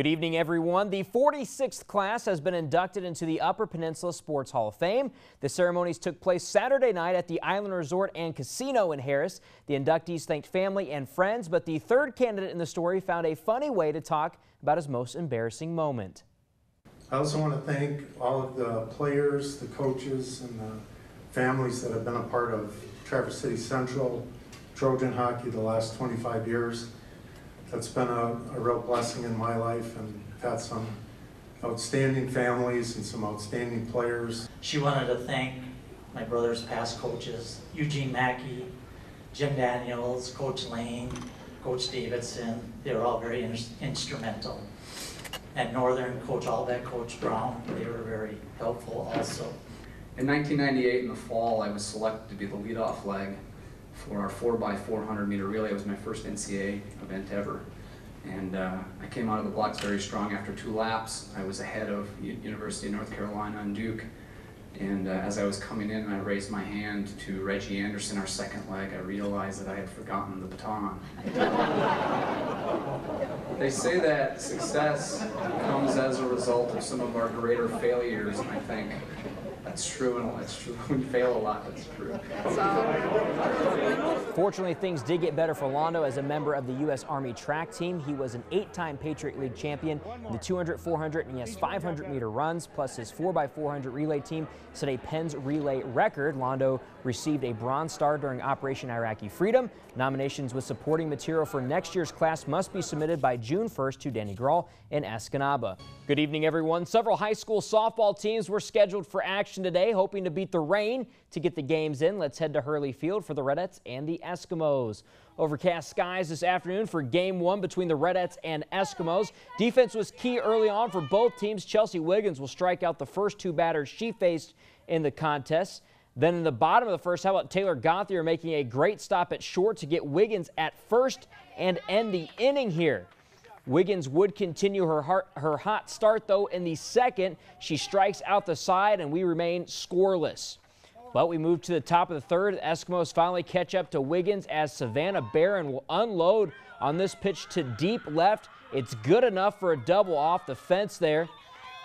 Good evening, everyone. The 46th class has been inducted into the Upper Peninsula Sports Hall of Fame. The ceremonies took place Saturday night at the Island Resort and Casino in Harris. The inductees thanked family and friends, but the third candidate in the story found a funny way to talk about his most embarrassing moment. I also want to thank all of the players, the coaches, and the families that have been a part of Traverse City Central Trojan hockey the last 25 years. That's been a real blessing in my life, and I've had some outstanding families and some outstanding players. She wanted to thank my brother's past coaches, Eugene Mackey, Jim Daniels, Coach Lane, Coach Davidson. They were all very instrumental. At Northern, Coach Albeck, Coach Brown, they were very helpful also. In 1998 in the fall, I was selected to be the leadoff leg for our 4x400 meter relay. It was my first NCAA event ever. And I came out of the blocks very strong after 2 laps. I was ahead of University of North Carolina and Duke. And as I was coming in, I raised my hand to Reggie Anderson, our second leg. I realized that I had forgotten the baton. They say that success comes as a result of some of our greater failures, and I think that's true, and it's true. When you fail a lot, that's true. Fortunately, things did get better for Londo as a member of the U.S. Army track team. He was an 8-time Patriot League champion in the 200, 400, and yes, 500 meter runs, plus his 4x400 relay team set a Penn's relay record. Londo received a Bronze Star during Operation Iraqi Freedom. Nominations with supporting material for next year's class must be submitted by June 1st to Danny Grawl in Escanaba. Good evening, everyone. Several high school softball teams were scheduled for action today, hoping to beat the rain to get the games in. Let's head to Hurley Field for the Redettes and the Eskimos. Overcast skies this afternoon for Game 1 between the Redettes and Eskimos. Defense was key early on for both teams. Chelsea Wiggins will strike out the first 2 batters she faced in the contest. Then in the bottom of the first, how about Taylor Gothier making a great stop at short to get Wiggins at first and end the inning here. Wiggins would continue her hot start, though, in the second. She strikes out the side, and we remain scoreless. But we move to the top of the third. The Eskimos finally catch up to Wiggins as Savannah Barron will unload on this pitch to deep left. It's good enough for a double off the fence there.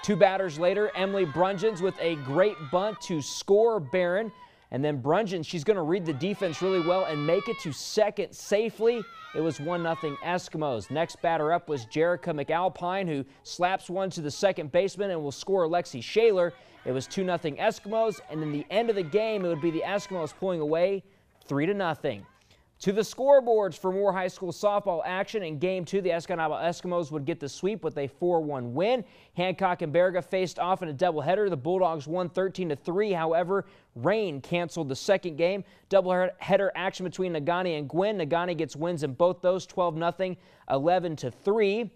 2 batters later, Emily Brungens with a great bunt to score Barron. And then Brungens, she's going to read the defense really well and make it to second safely. It was 1-0 Eskimos. Next batter up was Jerica McAlpine, who slaps one to the second baseman and will score Lexi Shaler. It was 2-0 Eskimos, and in the end of the game, it would be the Eskimos pulling away 3-0. To the scoreboards for more high school softball action. In Game 2, the Escanaba Eskimos would get the sweep with a 4-1 win. Hancock and Berga faced off in a doubleheader. The Bulldogs won 13-3. However, rain canceled the second game. Doubleheader action between Negaunee and Gwinn. Negaunee gets wins in both those, 12-0, 11-3.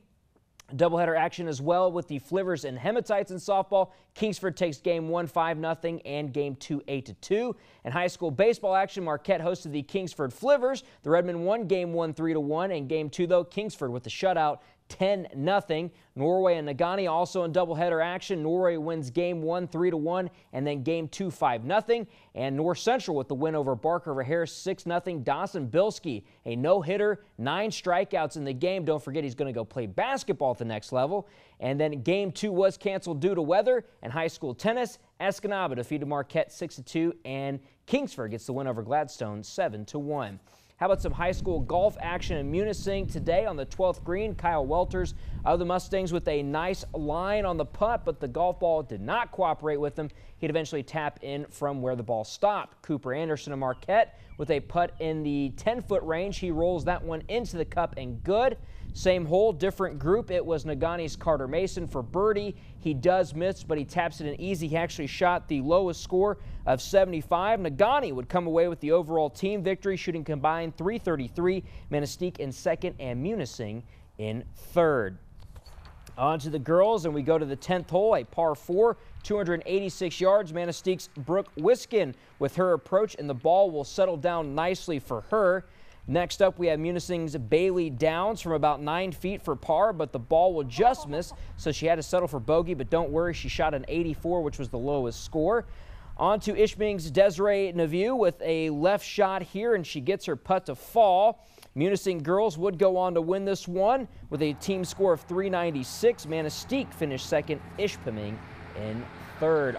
Doubleheader action as well with the Flivers and Hematites in softball. Kingsford takes Game 1 5-0 and Game 2 8-2. In high school baseball action, Marquette hosted the Kingsford Flivers. The Redmen won Game 1 3-1, and Game 2, though, Kingsford with the shutout 10-0. Norway and Negaunee also in doubleheader action. Norway wins Game 1 3-1 and then Game 2 5-0. And North Central with the win over Barker over Harris 6-0. Dawson Bilski, a no-hitter, 9 strikeouts in the game. Don't forget he's going to go play basketball at the next level. And then Game 2 was canceled due to weather. And high school tennis, Escanaba defeated Marquette 6-2, and Kingsford gets the win over Gladstone 7-1. How about some high school golf action in Munising today on the 12th green? Kyle Welters of the Mustangs with a nice line on the putt, but the golf ball did not cooperate with him. He'd eventually tap in from where the ball stopped. Cooper Anderson of Marquette with a putt in the 10-foot range. He rolls that one into the cup and good. Same hole, different group. It was Nagaunee's Carter Mason for birdie. He does miss, but he taps it in easy. He actually shot the lowest score of 75. Negaunee would come away with the overall team victory, shooting combined .333. Manistee in second and Munising in third. On to the girls, and we go to the 10th hole, a par 4, 286 yards. Manistee's Brooke Wiskin with her approach, and the ball will settle down nicely for her. Next up, we have Munising's Bailey Downs from about 9 feet for par, but the ball will just miss, so she had to settle for bogey. But don't worry, she shot an 84, which was the lowest score. On to Ishpeming's Desiree Naviu with a left shot here, and she gets her putt to fall. Munising girls would go on to win this one with a team score of 396. Manistique finished second, Ishpeming in third.